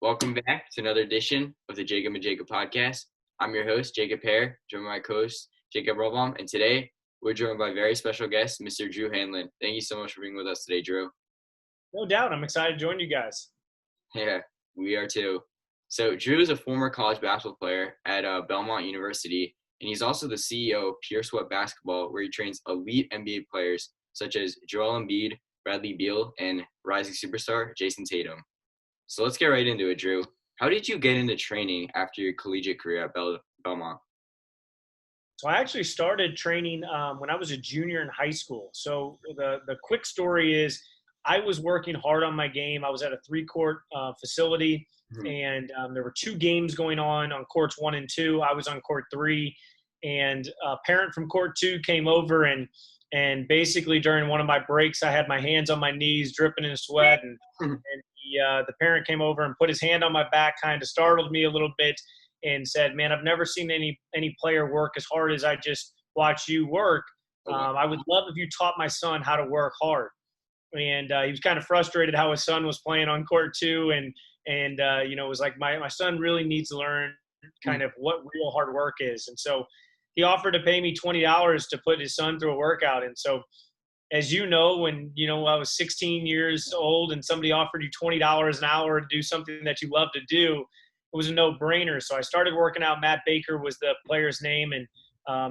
Welcome back to another edition of the Jacob and Jacob podcast. I'm your host, Jacob Hare, joined by my co-host, Jacob Robbaum, and today we're joined by a very special guest, Mr. Drew Hanlen. Thank you so much for being with us today, Drew. No doubt. I'm excited to join you guys. Yeah, we are too. So Drew is a former college basketball player at Belmont University, and he's also the CEO of Pure Sweat Basketball, where he trains elite NBA players such as Joel Embiid, Bradley Beal, and rising superstar Jason Tatum. So let's get right into it, Drew. How did you get into training after your collegiate career at Belmont? So I actually started training when I was a junior in high school. So the quick story is I was working hard on my game. I was at a three-court facility, and there were two games going on courts 1 and 2. I was on court 3, and a parent from court 2 came over and basically during one of my breaks, I had my hands on my knees, dripping in sweat, and the parent came over and put his hand on my back, kind of startled me a little bit, and said, "Man, I've never seen any player work as hard as I just watched you work. I would love if you taught my son how to work hard." And he was kind of frustrated how his son was playing on court 2, and it was like my son really needs to learn kind of what real hard work is. And so he offered to pay me $20 to put his son through a workout. And so, as you know, when I was 16 years old and somebody offered you $20 an hour to do something that you love to do, it was a no-brainer. So I started working out. Matt Baker was the player's name, and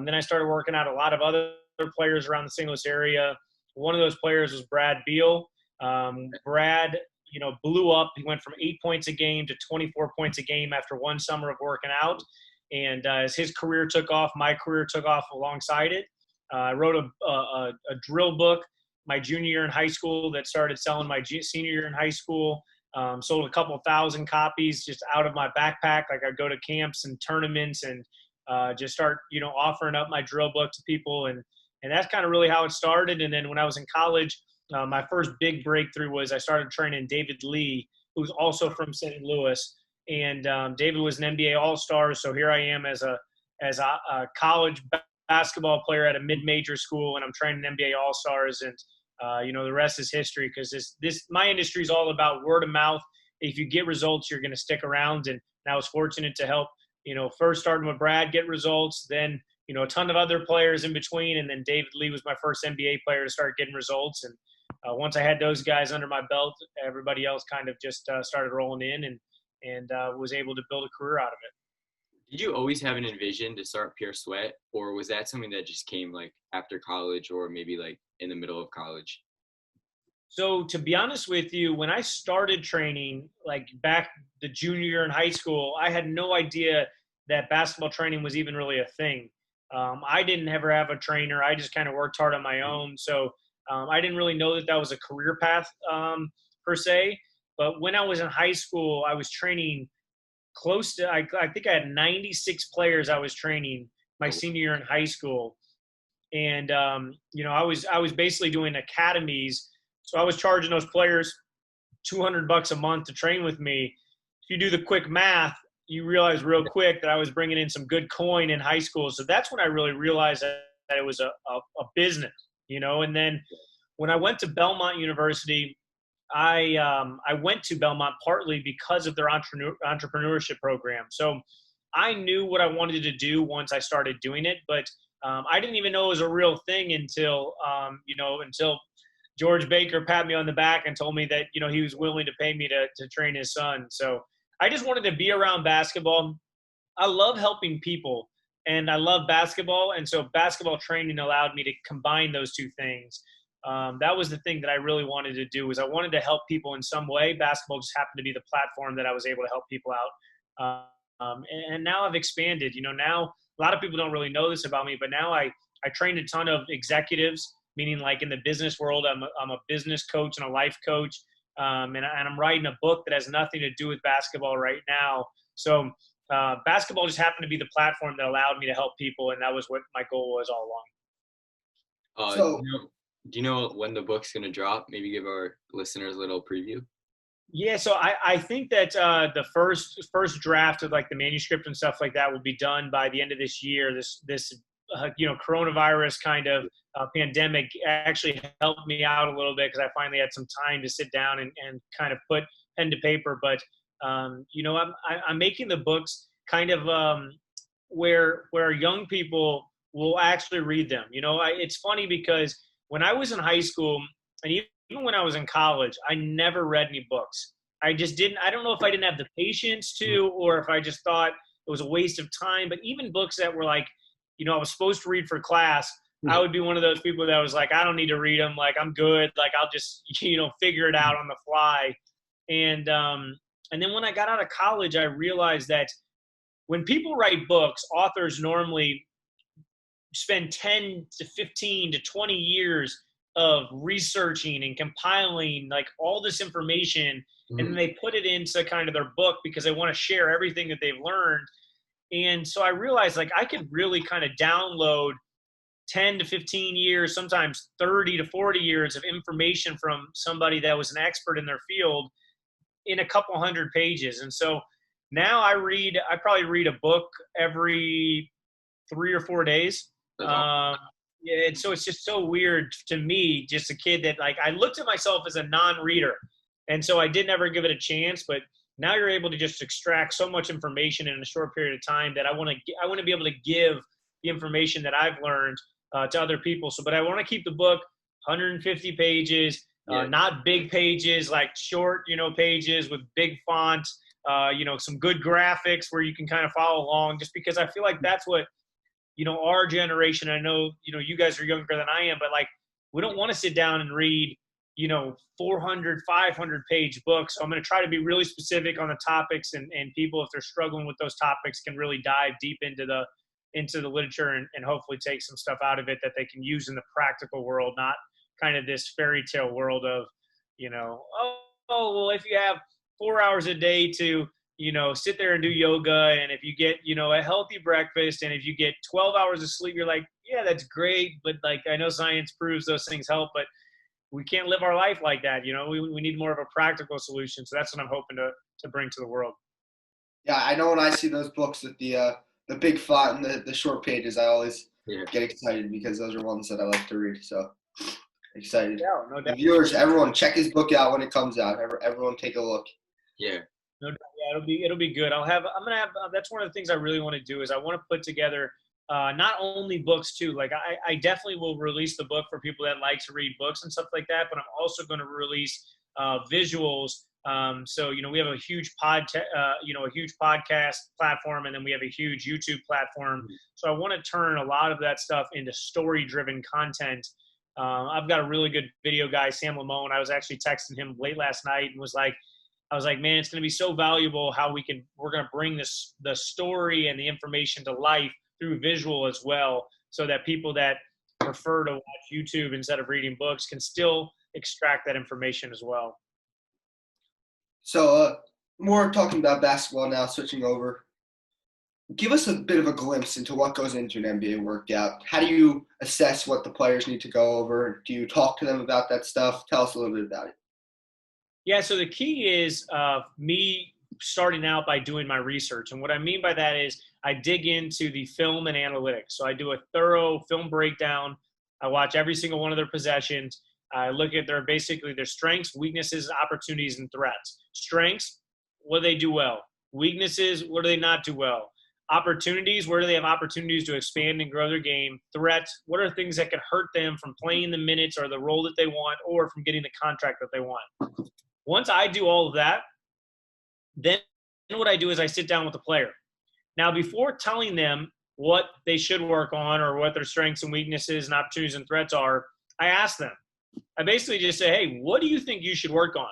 then I started working out a lot of other players around the St. Louis area. One of those players was Brad Beal. Brad, blew up. He went from 8 points a game to 24 points a game after one summer of working out. And as his career took off, my career took off alongside it. I wrote a drill book my junior year in high school that started selling my senior year in high school. Sold a couple thousand copies just out of my backpack. Like I'd go to camps and tournaments and just start, offering up my drill book to people. And that's kind of really how it started. And then when I was in college, my first big breakthrough was I started training David Lee, who's also from St. Louis. And David was an NBA All-Star. So here I am as a college basketball player at a mid-major school, and I'm training NBA All-Stars. And the rest is history, because my industry is all about word of mouth. If you get results, you're going to stick around. And I was fortunate to help, first starting with Brad get results, then, a ton of other players in between. And then David Lee was my first NBA player to start getting results. And once I had those guys under my belt, everybody else kind of just started rolling in and was able to build a career out of it. Did you always have an envision to start Pure Sweat, or was that something that just came like after college or maybe like in the middle of college? So to be honest with you, when I started training, like back the junior year in high school, I had no idea that basketball training was even really a thing. I didn't ever have a trainer. I just kind of worked hard on my own. So I didn't really know that was a career path per se. But when I was in high school, I was training close to, I think I had 96 players I was training my senior year in high school. And, I was basically doing academies. So I was charging those players $200 a month to train with me. If you do the quick math, you realize real quick that I was bringing in some good coin in high school. So that's when I really realized that it was a business, and then when I went to Belmont University, I went to Belmont partly because of their entrepreneurship program. So I knew what I wanted to do once I started doing it, but I didn't even know it was a real thing until George Baker pat me on the back and told me that, he was willing to pay me to train his son. So I just wanted to be around basketball. I love helping people, and I love basketball. And so basketball training allowed me to combine those two things. That was the thing that I really wanted to do, was I wanted to help people in some way. Basketball just happened to be the platform that I was able to help people out. And now I've expanded. Now a lot of people don't really know this about me, but now I trained a ton of executives, meaning like in the business world, I'm a business coach and a life coach. And I'm writing a book that has nothing to do with basketball right now. So basketball just happened to be the platform that allowed me to help people, and that was what my goal was all along. Do you know when the book's going to drop? Maybe give our listeners a little preview. Yeah, so I think that the first draft of like the manuscript and stuff like that will be done by the end of this year. This coronavirus kind of pandemic actually helped me out a little bit, because I finally had some time to sit down and kind of put pen to paper. But I'm making the books kind of where young people will actually read them. It's funny because when I was in high school and even when I was in college, I never read any books. I just didn't. I don't know if I didn't have the patience to, or if I just thought it was a waste of time. But even books that were like, I was supposed to read for class, I would be one of those people that was like, I don't need to read them. Like, I'm good. Like, I'll just, figure it out on the fly. And then when I got out of college, I realized that when people write books, authors normally spend 10 to 15 to 20 years of researching and compiling like all this information, and then they put it into kind of their book because they want to share everything that they've learned. And so I realized like I could really kind of download 10 to 15 years, sometimes 30 to 40 years of information from somebody that was an expert in their field in a couple hundred pages. And so now I probably read a book every 3 or 4 days. Yeah, and so it's just so weird to me, just a kid that like I looked at myself as a non-reader, and so I did never give it a chance. But now you're able to just extract so much information in a short period of time that I want to be able to give the information that I've learned to other people. But I want to keep the book 150 pages, not big pages, like short, pages with big font, some good graphics where you can kind of follow along. Just because I feel like that's what our generation, I know, you guys are younger than I am, but like, we don't want to sit down and read, 400, 500 page books. So I'm going to try to be really specific on the topics, and people, if they're struggling with those topics, can really dive deep into the literature and hopefully take some stuff out of it that they can use in the practical world, not kind of this fairy tale world of, well, if you have 4 hours a day to, sit there and do yoga, and if you get, a healthy breakfast, and if you get 12 hours of sleep, you're like, yeah, that's great. But like, I know science proves those things help, but we can't live our life like that. We need more of a practical solution. So that's what I'm hoping to bring to the world. Yeah, I know when I see those books with the big font and the short pages, I always get excited because those are ones that I like to read. So excited. Yeah, no doubt. The viewers, everyone, check his book out when it comes out. Everyone take a look. Yeah. No doubt. Yeah, it'll be good. That's one of the things I really want to do is I want to put together not only books too. Like I definitely will release the book for people that like to read books and stuff like that. But I'm also going to release visuals. So we have a huge podcast platform, and then we have a huge YouTube platform. So I want to turn a lot of that stuff into story-driven content. I've got a really good video guy, Sam Lamone. I was actually texting him late last night and I was like, man, it's going to be so valuable how we're going to bring the story and the information to life through visual as well, so that people that prefer to watch YouTube instead of reading books can still extract that information as well. So more talking about basketball now, switching over. Give us a bit of a glimpse into what goes into an NBA workout. How do you assess what the players need to go over? Do you talk to them about that stuff? Tell us a little bit about it. Yeah, so the key is me starting out by doing my research. And what I mean by that is I dig into the film and analytics. So I do a thorough film breakdown. I watch every single one of their possessions. I look at their strengths, weaknesses, opportunities, and threats. Strengths, what do they do well? Weaknesses, what do they not do well? Opportunities, where do they have opportunities to expand and grow their game? Threats, what are things that could hurt them from playing the minutes or the role that they want, or from getting the contract that they want? Once I do all of that, then what I do is I sit down with the player. Now, before telling them what they should work on or what their strengths and weaknesses and opportunities and threats are, I ask them. I basically just say, hey, what do you think you should work on?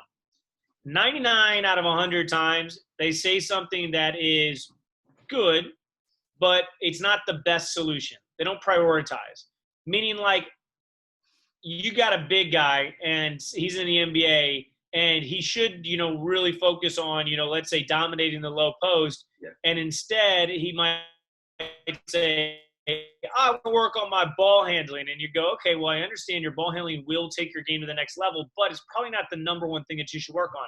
99 out of 100 times, they say something that is good, but it's not the best solution. They don't prioritize. Meaning, like, you got a big guy and he's in the NBA and he should, really focus on, let's say dominating the low post. Yeah. And instead he might say, I want to work on my ball handling. And you go, okay, well, I understand your ball handling will take your game to the next level, but it's probably not the number one thing that you should work on.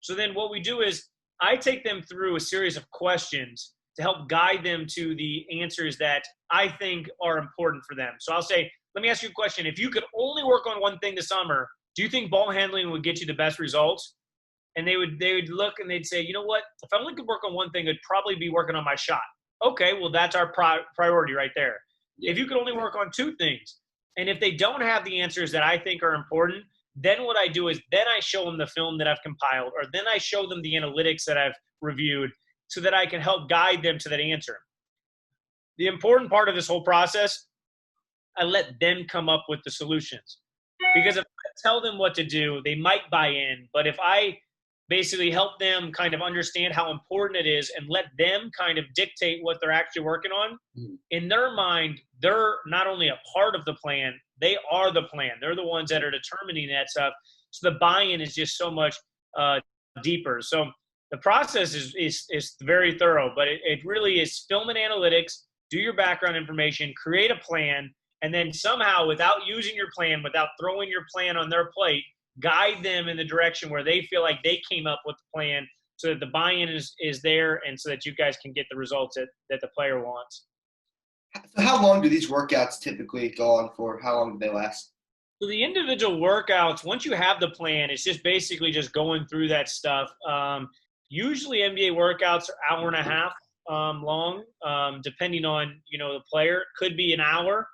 So then what we do is I take them through a series of questions to help guide them to the answers that I think are important for them. So I'll say, let me ask you a question. If you could only work on one thing this summer, do you think ball handling would get you the best results? and they would look and they'd say, you know what? If I only could work on one thing, it'd probably be working on my shot. Okay, well, that's our priority right there. Yeah. If you could only work on two things, and if they don't have the answers that I think are important, then what I do is then I show them the film that I've compiled, or then I show them the analytics that I've reviewed so that I can help guide them to that answer. The important part of this whole process, I let them come up with the solutions. Because if I tell them what to do, they might buy in. But if I basically help them kind of understand how important it is and let them kind of dictate what they're actually working on, in their mind, they're not only a part of the plan, they are the plan. They're the ones that are determining that stuff. So the buy-in is just so much deeper. So the process is very thorough, but it really is film and analytics, do your background information, create a plan, and then somehow, without using your plan, without throwing your plan on their plate, guide them in the direction where they feel like they came up with the plan so that the buy-in is there and so that you guys can get the results that the player wants. So how long do these workouts typically go on for? How long do they last? So the individual workouts, once you have the plan, it's just basically just going through that stuff. Usually NBA workouts are hour and a half long, depending on, the player. Could be an hour,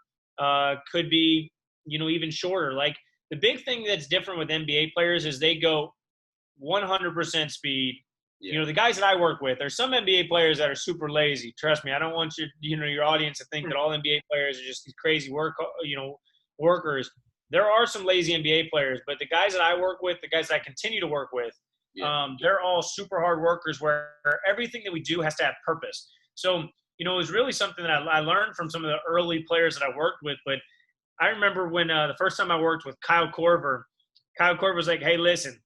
could be, even shorter. Like the big thing that's different with NBA players is they go 100% speed. Yeah. The guys that I work with, there's some NBA players that are super lazy. Trust me, I don't want your audience to think that all NBA players are just these crazy workers. There are some lazy NBA players, but the guys that I work with, the guys that I continue to work with, they're all super hard workers where everything that we do has to have purpose. So, it was really something that I learned from some of the early players that I worked with. But I remember when the first time I worked with Kyle Korver was like, hey, listen,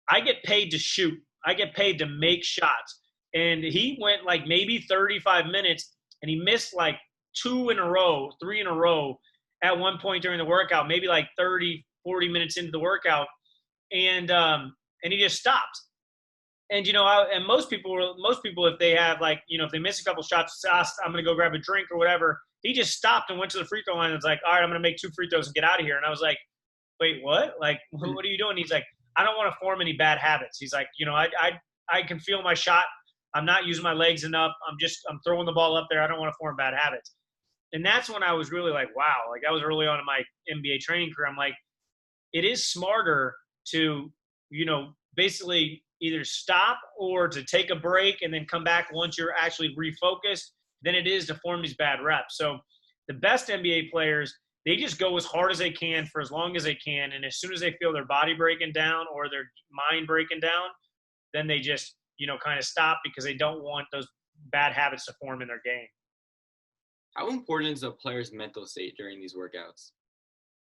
I get paid to shoot. I get paid to make shots. And he went like maybe 35 minutes, and he missed like 3 in a row at one point during the workout, maybe like 30, 40 minutes into the workout. And he just stopped. And, and most people, if they have like, if they miss a couple shots, I'm going to go grab a drink or whatever. He just stopped and went to the free throw line and was like, all right, I'm going to make 2 free throws and get out of here. And I was like, wait, what? Like, what are you doing? He's like, I don't want to form any bad habits. He's like, I can feel my shot. I'm not using my legs enough. I'm throwing the ball up there. I don't want to form bad habits. And that's when I was really like, wow, like that was early on in my NBA training career. I'm like, it is smarter to, basically either stop or to take a break and then come back once you're actually refocused than it is to form these bad reps. So the best NBA players, they just go as hard as they can for as long as they can. And as soon as they feel their body breaking down or their mind breaking down, then they just, kind of stop because they don't want those bad habits to form in their game. How important is a player's mental state during these workouts?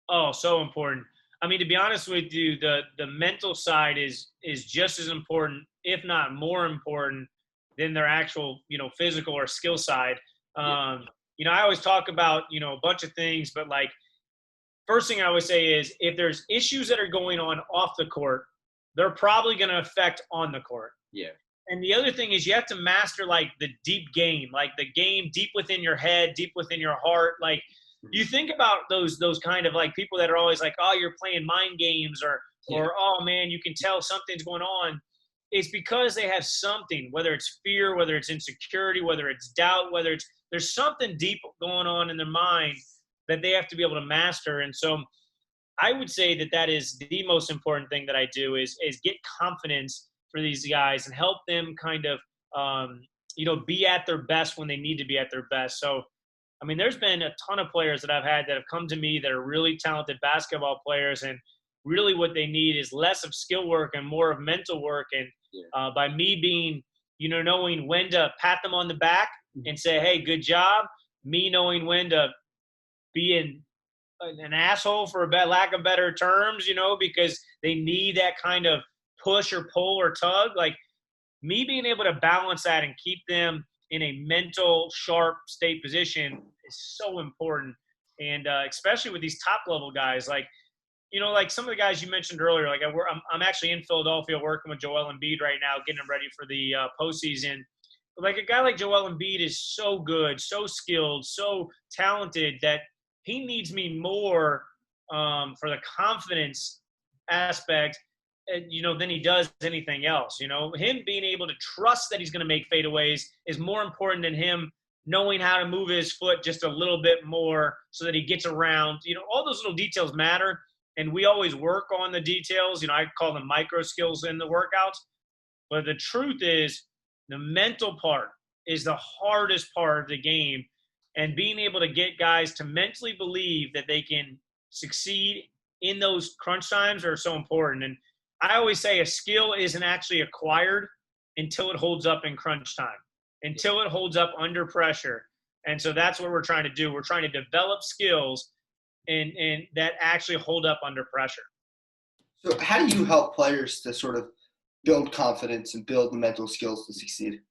Oh, so important. I mean, to be honest with you, the mental side is just as important, if not more important, than their actual, physical or skill side. I always talk about, a bunch of things, but like, first thing I always say is if there's issues that are going on off the court, they're probably going to affect on the court. Yeah. And the other thing is you have to master like the deep game, like the game deep within your head, deep within your heart. Like you think about those kind of like people that are always like, oh, you're playing mind games or oh man, you can tell something's going on. It's because they have something, whether it's fear, whether it's insecurity, whether it's doubt, there's something deep going on in their mind that they have to be able to master. And so I would say that is the most important thing that I do is get confidence for these guys and help them kind of, be at their best when they need to be at their best. So, I mean, there's been a ton of players that I've had that have come to me that are really talented basketball players, and really what they need is less of skill work and more of mental work. And by me being, knowing when to pat them on the back and say, hey, good job, me knowing when to be an asshole for lack of better terms, because they need that kind of push or pull or tug, like me being able to balance that and keep them in a mental sharp state position is so important. And especially with these top level guys, like, like some of the guys you mentioned earlier, like I'm actually in Philadelphia working with Joel Embiid right now, getting him ready for the postseason. But like a guy like Joel Embiid is so good, so skilled, so talented that he needs me more for the confidence aspect than he does anything else. Him being able to trust that he's going to make fadeaways is more important than him knowing how to move his foot just a little bit more so that he gets around. All those little details matter, and we always work on the details. I call them micro skills in the workouts. But the truth is, the mental part is the hardest part of the game, and being able to get guys to mentally believe that they can succeed in those crunch times are so important. And I always say a skill isn't actually acquired until it holds up in crunch time, until it holds up under pressure. And so that's what we're trying to do. We're trying to develop skills and that actually hold up under pressure. So how do you help players to sort of build confidence and build the mental skills to succeed?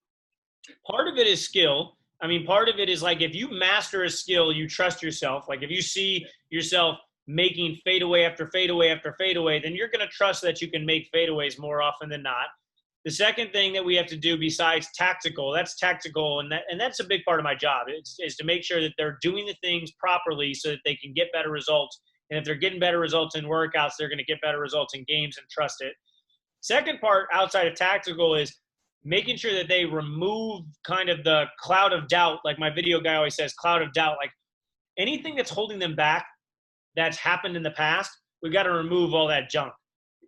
Part of it is skill. I mean, part of it is like if you master a skill, you trust yourself. Like if you see yourself making fadeaway after fadeaway after fadeaway, then you're going to trust that you can make fadeaways more often than not. The second thing that we have to do besides tactical, and that's a big part of my job, is to make sure that they're doing the things properly so that they can get better results. And if they're getting better results in workouts, they're going to get better results in games and trust it. Second part outside of tactical is making sure that they remove kind of the cloud of doubt. Like my video guy always says, cloud of doubt. Like anything that's holding them back that's happened in the past, we've got to remove all that junk.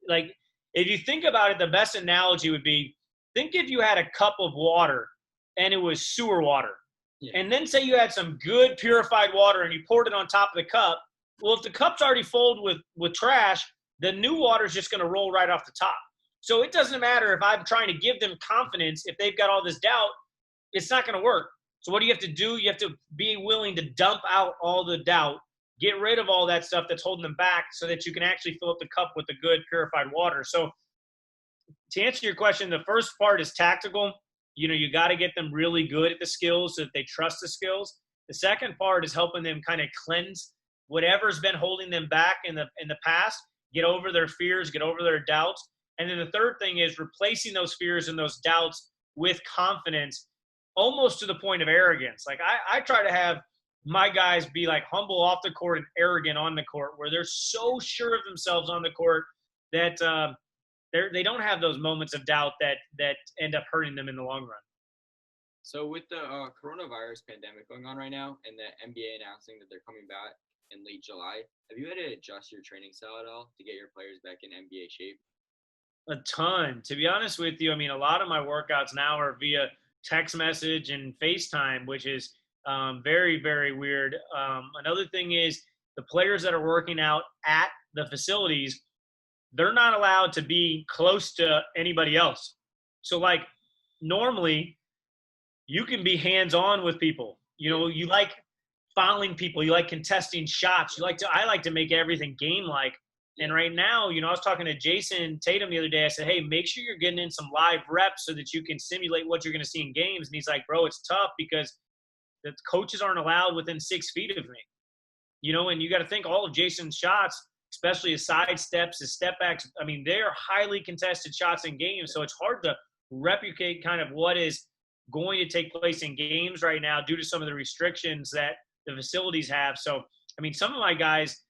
Like if you think about it, the best analogy would be, think if you had a cup of water and it was sewer water. Yeah. And then say you had some good purified water and you poured it on top of the cup. Well, if the cup's already filled with trash, the new water is just going to roll right off the top. So it doesn't matter if I'm trying to give them confidence. If they've got all this doubt, it's not going to work. So what do you have to do? You have to be willing to dump out all the doubt, get rid of all that stuff that's holding them back so that you can actually fill up the cup with the good purified water. So to answer your question, the first part is tactical. You got to get them really good at the skills so that they trust the skills. The second part is helping them kind of cleanse whatever's been holding them back in the past, get over their fears, get over their doubts. And then the third thing is replacing those fears and those doubts with confidence, almost to the point of arrogance. Like I try to have my guys be like humble off the court and arrogant on the court, where they're so sure of themselves on the court that they don't have those moments of doubt that end up hurting them in the long run. So with the coronavirus pandemic going on right now and the NBA announcing that they're coming back in late July, have you had to adjust your training style at all to get your players back in NBA shape? A ton. To be honest with you, I mean, a lot of my workouts now are via text message and FaceTime, which is very, very weird. Another thing is the players that are working out at the facilities, they're not allowed to be close to anybody else. So, like, normally you can be hands-on with people. You like fouling people. You like contesting shots. I like to make everything game-like. And right now, I was talking to Jason Tatum the other day. I said, hey, make sure you're getting in some live reps so that you can simulate what you're going to see in games. And he's like, bro, it's tough because the coaches aren't allowed within 6 feet of me. And you got to think all of Jason's shots, especially his side steps, his step backs, I mean, they're highly contested shots in games. So it's hard to replicate kind of what is going to take place in games right now due to some of the restrictions that the facilities have. So, I mean, some of my guys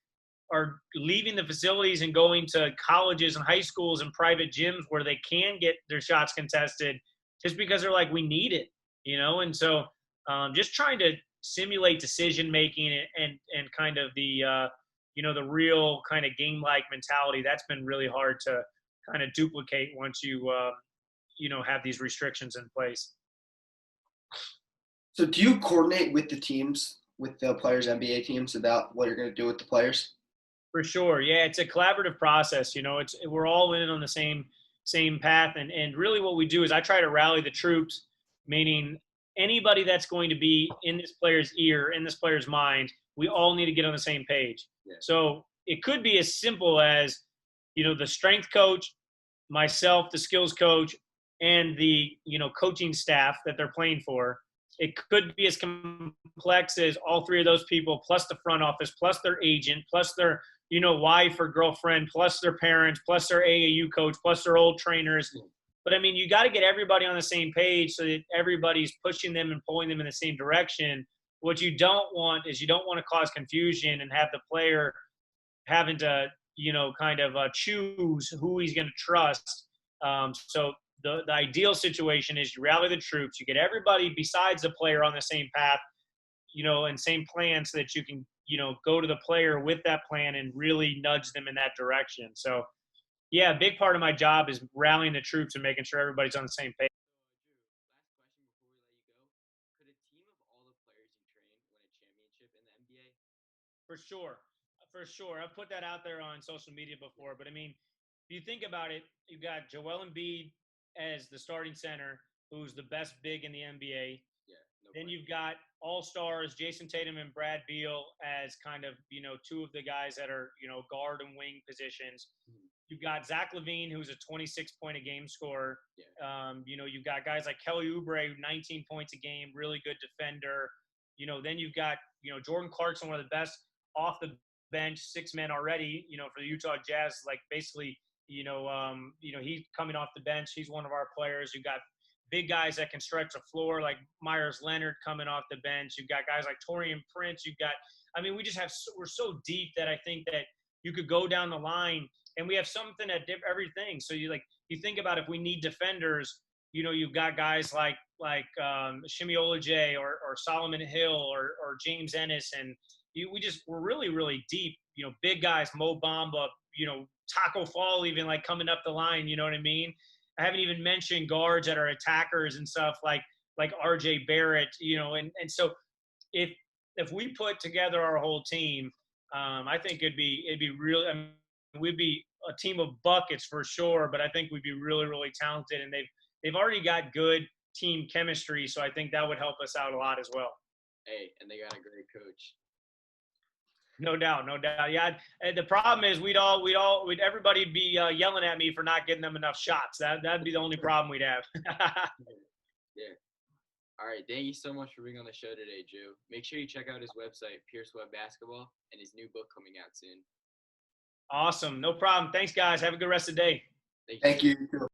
are leaving the facilities and going to colleges and high schools and private gyms where they can get their shots contested just because they're like, we need it, And so just trying to simulate decision-making and kind of the, the real kind of game-like mentality, that's been really hard to kind of duplicate once you, have these restrictions in place. So do you coordinate with the teams, with the players' NBA teams about what you're going to do with the players? For sure. Yeah, it's a collaborative process. We're all in on the same path. And really what we do is I try to rally the troops, meaning anybody that's going to be in this player's ear, in this player's mind, we all need to get on the same page. Yeah. So it could be as simple as, the strength coach, myself, the skills coach, and the, coaching staff that they're playing for. It could be as complex as all three of those people, plus the front office, plus their agent, plus their, wife or girlfriend, plus their parents, plus their AAU coach, plus their old trainers. But I mean, you got to get everybody on the same page so that everybody's pushing them and pulling them in the same direction. What you don't want is you don't want to cause confusion and have the player having to, kind of choose who he's going to trust. So the ideal situation is you rally the troops, you get everybody besides the player on the same path, and same plan so that you can, go to the player with that plan and really nudge them in that direction. So, yeah, a big part of my job is rallying the troops and making sure everybody's on the same page. Drew, last question before we let you go. Could a team of all the players you train win a championship in the NBA? For sure. For sure. I've put that out there on social media before. But I mean, if you think about it, you've got Joel Embiid as the starting center, who's the best big in the NBA. Yeah, no Then question. you've got all stars, Jason Tatum and Brad Beal as kind of, two of the guys that are, guard and wing positions. Mhm. You've got Zach LaVine, who's a 26 point a game scorer. Yeah. You've got guys like Kelly Oubre, 19 points a game, really good defender. Then you've got, Jordan Clarkson, one of the best off the bench, 6 men already, for the Utah Jazz, like basically, he's coming off the bench. He's one of our players. You've got big guys that can stretch the floor, like Myers Leonard coming off the bench. You've got guys like Taurean Prince. We're so deep that I think that you could go down the line and we have something at everything. So you think about if we need defenders, you've got guys like Shimi Olajay or Solomon Hill or James Ennis, and we're really, really deep. Big guys, Mo Bamba, Taco Fall, even like coming up the line. You know what I mean? I haven't even mentioned guards that are attackers and stuff like RJ Barrett. And so if we put together our whole team, I think it'd be really. I mean, we'd be a team of buckets for sure, but I think we'd be really, really talented, and they've already got good team chemistry, so I think that would help us out a lot as well. Hey, and they got a great coach. No doubt, no doubt. Yeah, the problem is we'd everybody be yelling at me for not getting them enough shots. That'd be the only problem we'd have. Yeah. All right. Thank you so much for being on the show today, Drew. Make sure you check out his website, Pierce Web Basketball, and his new book coming out soon. Awesome. No problem. Thanks, guys. Have a good rest of the day. Thank you. Thank you.